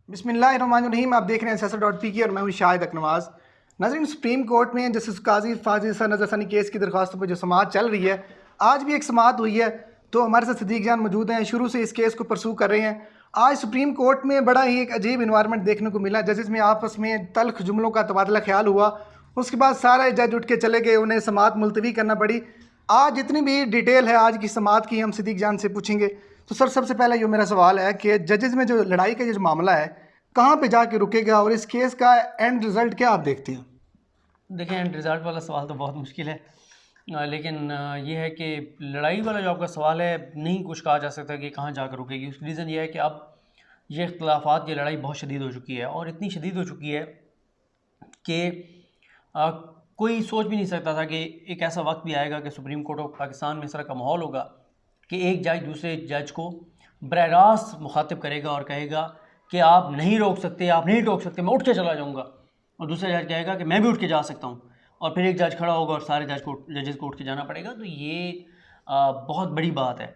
बिस्मिल्लाहिर्रहमानिर्रहीम। आप देख रहे हैं सियासत.pk और मैं हूं शाहिद अकनवाज। नाज़रीन, सुप्रीम कोर्ट में जस्टिस काजी फाजिल सर नज़रसानी केस की दरख्वास्तों पर जो समाअत चल रही है, आज भी एक समाअत हुई है। तो हमारे साथ सदीक जान मौजूद हैं, शुरू से इस केस को परसू कर रहे हैं। आज सुप्रीम कोर्ट में बड़ा ही एक अजीब इन्वायरमेंट देखने को मिला। जजेस में आपस में तल्ख जुमलों का तबादला ख्याल हुआ। उसके बाद सारे जज उठ के चले गए, उन्हें समाअत मुलतवी करना पड़ी। आज जितनी भी डिटेल है आज की समाअत की, हम सदीक जान से पूछेंगे। तो सर, सबसे पहला ये मेरा सवाल है कि जजेस में जो लड़ाई का जो मामला है, कहाँ पे जाके रुकेगा और इस केस का एंड रिजल्ट क्या आप देखते हैं? देखें, एंड रिज़ल्ट वाला सवाल तो बहुत मुश्किल है, लेकिन ये है कि लड़ाई वाला जो आपका सवाल है, नहीं कुछ कहा जा सकता कि कहाँ जाकर रुकेगी। उसका रीज़न ये है कि अब ये इख्तलाफात, ये लड़ाई बहुत शदीद हो चुकी है और इतनी शदीद हो चुकी है कि कोई सोच भी नहीं सकता था कि एक ऐसा वक्त भी आएगा कि सुप्रीम कोर्ट ऑफ पाकिस्तान में इस तरह का माहौल होगा कि एक जज दूसरे जज को बरह रास्त मुखातिब करेगा और कहेगा कि आप नहीं रोक सकते, आप नहीं रोक सकते, मैं उठ के चला जाऊँगा। और दूसरा जज कहेगा कि मैं भी उठ के जा सकता हूँ, और फिर एक जज खड़ा होगा और सारे जजेस को उठ के जाना पड़ेगा। तो ये बहुत बड़ी बात है।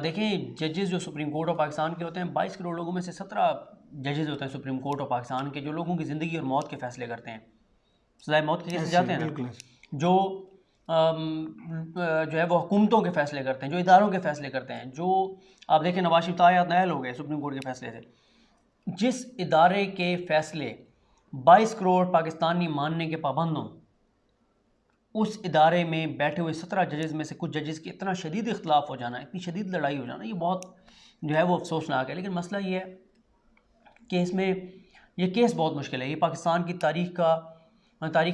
देखें, जजेस जो सुप्रीम कोर्ट ऑफ पाकिस्तान के होते हैं, 22 करोड़ लोगों में से 17 जजेस होते हैं सुप्रीम कोर्ट ऑफ पाकिस्तान के, जो लोगों की ज़िंदगी और मौत के फ़ैसले करते हैं। सज़ाए मौत के केसेस जाते हैं ना, जो जो है वो हुकूमतों के फ़ैसले करते हैं, जो इदारों के फ़ैसले करते हैं। जो आप देखें, नवाज शरीफ आयात नायल हो गए सुप्रीम कोर्ट के फ़ैसले से। जिस इदारे के फ़ैसले 22 करोड़ पाकिस्तानी मानने के पाबंद हों, उस इदारे में बैठे हुए 17 जजेस में से कुछ जजेस की इतना शदीद इख्तलाफ हो जाना, इतनी शदीद लड़ाई हो जाना, ये बहुत जो है वो अफसोसनाक है। लेकिन मसला ये है कि इसमें ये केस बहुत मुश्किल है। ये पाकिस्तान की तारीख़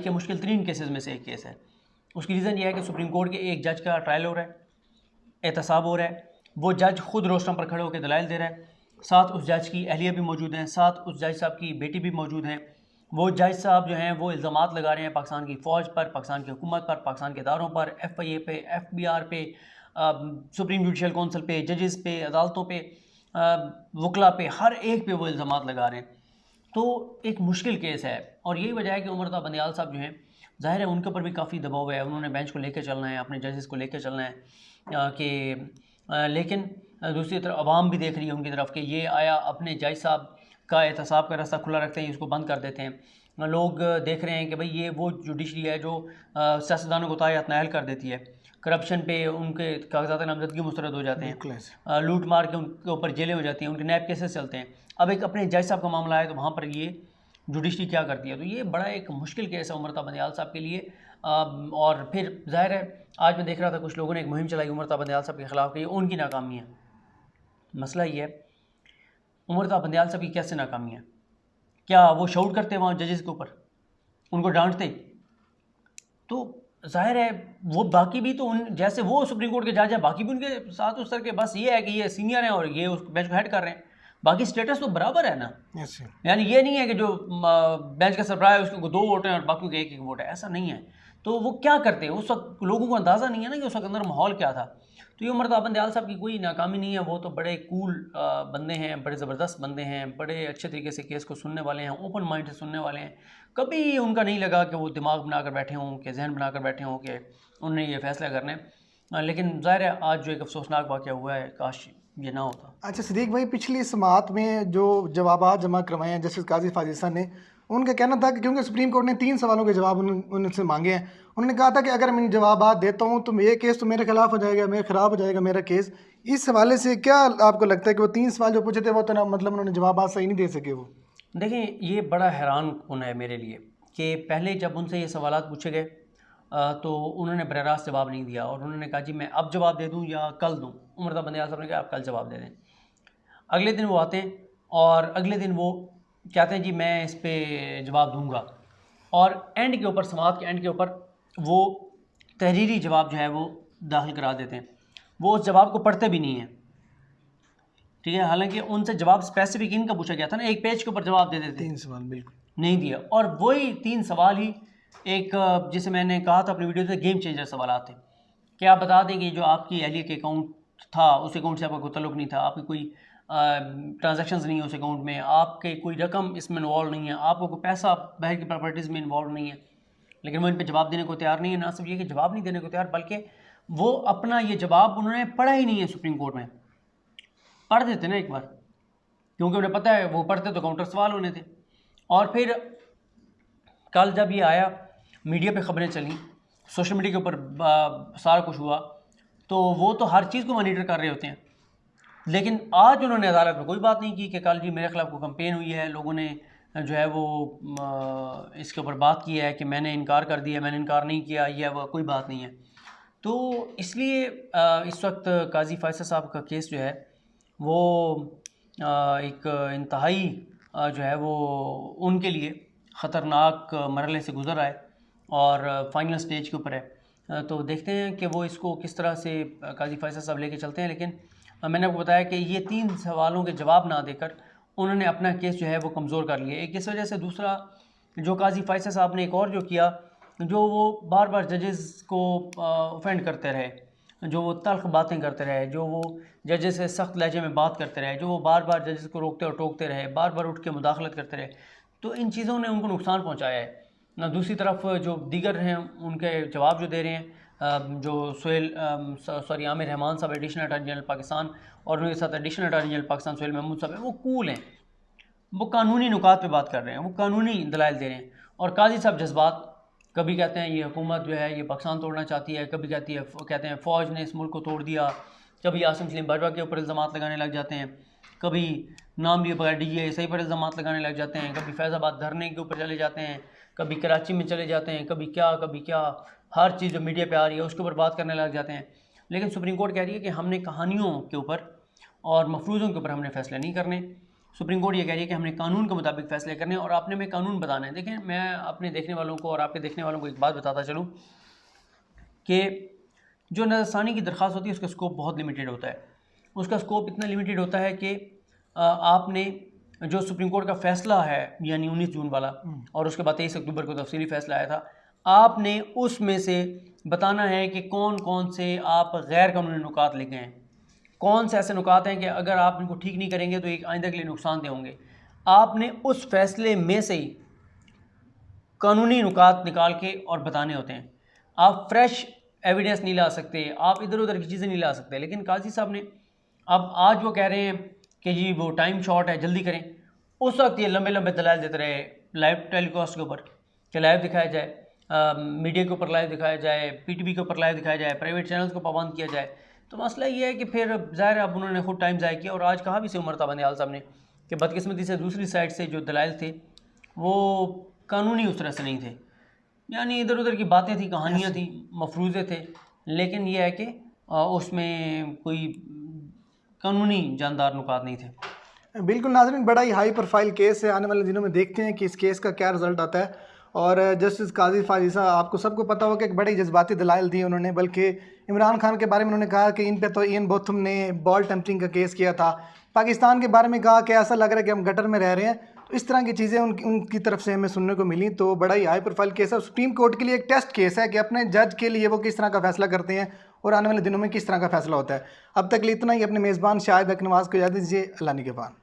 के मुश्किल तरीन केसेस में से एक केस है। उसकी रीज़न ये है कि सुप्रीम कोर्ट के एक जज का ट्रायल हो रहा है, एहतसाब हो रहा है, वो जज खुद रोस्टम पर खड़े होकर दलाइल दे रहा है, साथ उस जज की अहलिया भी मौजूद हैं, साथ उस जज साहब की बेटी भी मौजूद हैं। वो जज साहब जो हैं वो इल्ज़ामात लगा रहे हैं पाकिस्तान की फ़ौज पर, पाकिस्तान की हुकूमत पर, पाकिस्तान के इदारों पर, FIA पे, FBR पे, सुप्रीम जुडिशल कौंसिल पे, जजेस पे, अदालतों पे, वकला पे, हर एक पे वो इल्ज़ामात लगा रहे हैं। तो एक मुश्किल केस है और यही वजह है कि उमर बंदियाल साहब जो हैं, ज़ाहिर है उनके ऊपर भी काफ़ी दबाव है। उन्होंने बेंच को लेकर चलना है, अपने जजेस को लेकर चलना है लेकिन दूसरी तरफ अवाम भी देख रही है उनकी तरफ कि ये आया अपने जज साहब का एहतसाब का रास्ता खुला रखते हैं, इसको बंद कर देते हैं। लोग देख रहे हैं कि भाई ये वो जुडिशरी है जो सियासतदानों को तायत नायल कर देती है, करप्शन पे उनके कागजात नामजदगी मुस्तरद हो जाते हैं, लूट मार के उनके ऊपर जेलें हो जाती हैं, उनके नैब केसेस चलते हैं। अब एक अपने जज साहब का मामला है तो वहाँ पर ये जुडिशरी क्या करती है। तो ये बड़ा एक मुश्किल केस है उमर बंदियाल साहब के लिए। और फिर ज़ाहिर है, आज मैं देख रहा था कुछ लोगों ने एक मुहिम चलाई उमर बंदियाल साहब के ख़िलाफ़ की, उनकी नाकामी है। मसला ये है, उमर बंदियाल साहब की कैसे नाकामी है? क्या वो शाउट करते वहाँ जजेस के ऊपर, उनको डांटते? तो ज़ाहिर है वो बाकी भी तो उन जैसे वो सुप्रीम कोर्ट के जज हैं, बाकी भी उनके साथ उस तरह के, बस ये है कि ये सीनियर हैं और ये उस बेंच को हेड कर रहे हैं, बाकी स्टेटस तो बराबर है ना। यानी ये नहीं है कि जो बेंच का सरबराह है उसको 2 वोट हैं और बाकी के 1-1 वोट है, ऐसा नहीं है। तो वो क्या करते हैं उस वक्त, लोगों को अंदाज़ा नहीं है ना कि उस वक्त अंदर माहौल क्या था। तो ये उमर बंदियाल साहब की कोई नाकामी नहीं है, वो तो बड़े कूल बंदे हैं, बड़े ज़बरदस्त बंदे हैं, बड़े अच्छे तरीके से केस को सुनने वाले हैं, ओपन माइंड से सुनने वाले हैं। कभी उनका नहीं लगा कि वो दिमाग बनाकर बैठे हों, कि जहन बनाकर बैठे हों कि उन्हें ये फ़ैसला करना है। लेकिन ज़ाहिर है आज जो एक अफसोसनाक वाक़या हुआ है, काश ये ना होता। अच्छा सदीक भाई, पिछली समाअत में जो जवाबात जमा करवाए हैं जस्टिस काजी फाजिल सर ने, उनका कहना था कि क्योंकि सुप्रीम कोर्ट ने 3 सवालों के जवाब उनसे मांगे हैं, उन्होंने कहा था कि अगर मैं जवाबात देता हूँ तो ये केस तो मेरे खिलाफ हो जाएगा, मेरे ख़राब हो जाएगा मेरा केस। इस हवाले से क्या आपको लगता है कि वो 3 सवाल जो पूछे थे वो तो ना, मतलब उन्होंने जवाबात सही नहीं दे सके? वो देखें, ये बड़ा हैरान कौन है मेरे लिए कि पहले जब उनसे ये सवालात पूछे गए तो उन्होंने बरह रास्त जवाब नहीं दिया और उन्होंने कहा जी मैं अब जवाब दे दूँ या कल दूँ। उमर बंदियाल साहब ने कहा आप कल जवाब दे दें। अगले दिन वो आते हैं और अगले दिन वो कहते हैं जी मैं इस पर जवाब दूंगा, और एंड के ऊपर, समाअत के एंड के ऊपर वो तहरीरी जवाब जो है वो दाखिल करा देते हैं। वो उस जवाब को पढ़ते भी नहीं हैं, ठीक है, हालांकि उनसे जवाब स्पेसिफिक इनका पूछा गया था ना, एक पेज के ऊपर जवाब दे देते। 3 सवाल बिल्कुल नहीं दिया, और वही 3 सवाल ही एक, जिसे मैंने कहा था अपनी वीडियो में, गेम चेंजर सवाल थे कि आप बता दें कि जो आपकी अहलिया के अकाउंट था उस अकाउंट से आपका कोई तल्लुक़ नहीं था, आपकी कोई ट्रांजैक्शंस नहीं है उस अकाउंट में, आपके कोई रकम इसमें इन्वॉल्व नहीं है, आपको कोई पैसा बाहर की प्रॉपर्टीज़ में इन्वॉल्व नहीं है। लेकिन वो इन पर जवाब देने को तैयार नहीं है। ना सिर्फ ये कि जवाब नहीं देने को तैयार, बल्कि वो अपना ये जवाब उन्होंने पढ़ा ही नहीं है सुप्रीम कोर्ट में। पढ़ देते ना एक बार, क्योंकि उन्हें पता है वो पढ़ते तो काउंटर सवाल होने थे। और फिर कल जब ये आया, मीडिया पे ख़बरें चली, सोशल मीडिया के ऊपर सारा कुछ हुआ, तो वो तो हर चीज़ को मॉनिटर कर रहे होते हैं। लेकिन आज उन्होंने अदालत में कोई बात नहीं की कि कल जी मेरे ख़िलाफ़ कोई कंपेन हुई है, लोगों ने जो है वो इसके ऊपर बात की है कि मैंने इनकार कर दिया, मैंने इनकार नहीं किया, यह वो कोई बात नहीं है। तो इसलिए इस वक्त काजी फैसल साहब का केस जो है वो एक इंतहाई जो है वो उनके लिए ख़तरनाक मरहले से गुज़र रहा है और फाइनल स्टेज के ऊपर है। तो देखते हैं कि वो इसको किस तरह से काजी फैसल साहब लेके चलते हैं। लेकिन मैंने आपको बताया कि ये 3 सवालों के जवाब ना देकर उन्होंने अपना केस जो है वो कमज़ोर कर लिया। एक इस वजह से, दूसरा जो काजी फैसल साहब ने एक और जो किया, जो वो बार बार जजेस को ऑफेंड करते रहे, जो वो तल्ख बातें करते रहे, जो वो जजेस से सख्त लहजे में बात करते रहे, जो वो बार बार जजेस को रोकते और टोकते रहे, बार बार उठ के मुदाखलत करते रहे, तो इन चीज़ों ने उनको नुकसान पहुँचाया है ना। दूसरी तरफ जो दीगर हैं उनके जवाब जो दे रहे हैं, जो आमिर रहमान साहब एडिशनल अटॉर्नी जनरल पाकिस्तान और उनके साथ additional attorney general Pakistan Suhail Mahmood साहब हैं, वो कूल हैं, वो कानूनी नुकात पे बात कर रहे हैं, वो कानूनी दलाइल दे रहे हैं। और काजी साहब जज्बात, कभी कहते हैं ये हुकूमत जो है ये पाकिस्तान तोड़ना चाहती है, कभी कहते हैं फ़ौज ने इस मुल्क को तोड़ दिया, कभी आसिम सलीम बाजवा के ऊपर इल्ज़ामात लगाने लग जाते हैं, कभी नाम लिए बगैर DGI पर इल्ज़ामात लगाने लग जाते हैं, कभी फैज़ाबाद धरने के ऊपर चले जाते हैं, कभी कराची में चले जाते हैं, कभी क्या, हर चीज़ जो मीडिया पे आ रही है उसके ऊपर बात करने लग जाते हैं। लेकिन सुप्रीम कोर्ट कह रही है कि हमने कहानियों के ऊपर और मफरूज़ों के ऊपर हमने फ़ैसले नहीं करने। सुप्रीम कोर्ट ये कह रही है कि हमने कानून के मुताबिक फ़ैसले करने और आपने में कानून बताना है। देखें, मैं अपने देखने वालों को और आपके देखने वालों को एक बात बताता चलूँ कि जो नज़रसानी की दरख्वास्त होती है उसका स्कोप बहुत लिमिटेड होता है। उसका स्कोप इतना लिमिटेड होता है कि आपने जो सुप्रीम कोर्ट का फ़ैसला है यानी 19 जून वाला और उसके बाद 23 अक्टूबर को तफसीली फ़ैसला आया था, आपने उसमें से बताना है कि कौन कौन से आप गैर कानूनी नुकात लेके हैं, कौन से ऐसे नुकात हैं कि अगर आप इनको ठीक नहीं करेंगे तो एक आइंदा के लिए नुकसानदेह होंगे। आपने उस फैसले में से ही कानूनी नुकात निकाल के और बताने होते हैं। आप फ्रेश एविडेंस नहीं ला सकते, आप इधर उधर की चीज़ें नहीं ला सकते। लेकिन काजी साहब ने अब आज वो कह रहे हैं कि जी वो टाइम शॉर्ट है, जल्दी करें। उस वक्त ये लंबे लंबे दलाइल देते रहे लाइव टेलीकास्ट के ऊपर कि लाइव दिखाया जाए, मीडिया के ऊपर लाइव दिखाया जाए, PTV के ऊपर लाइव दिखाया जाए, प्राइवेट चैनल्स को पाबंद किया जाए। तो मसला ये है कि फिर ज़ाहिर अब उन्होंने खुद टाइम ज़ाया किया। और आज कहा भी से उमर बंदियाल साहब ने कि बदकिस्मती से दूसरी साइड से जो दलाइल थे वो कानूनी उस तरह से नहीं थे, यानी इधर उधर की बातें थी, कहानियाँ थी, मफरूज़े थे। लेकिन यह है कि उसमें कोई कानूनी जानदार नुकात नहीं थे। बिल्कुल नाज़रीन, बड़ा ही हाई प्रोफाइल केस है। आने वाले दिनों में देखते हैं कि इस केस का क्या रिजल्ट आता है। और जस्टिस काजी फाजी साहब, आपको सबको पता हो कि एक बड़ी जज्बाती दलाइल दी उन्होंने, बल्कि इमरान खान के बारे में उन्होंने कहा कि इन पे तो इयन बोथम ने बॉल टेम्परिंग का केस किया था। पाकिस्तान के बारे में कहा कि ऐसा लग रहा है कि हम गटर में रह रहे हैं। तो इस तरह की चीज़ें उनकी तरफ से हमें सुनने को मिली। तो बड़ा ही हाई प्रोफाइल केस है। सुप्रीम कोर्ट के लिए एक टेस्ट केस है कि अपने जज के लिए वो किस तरह का फैसला करते हैं और आने वाले दिनों में किस तरह का फैसला होता है। अब तक लिए इतना ही। अपने मेज़बान शाहिद अकनवाज को इजाज़त दीजिए। अल्लाह निगहबान।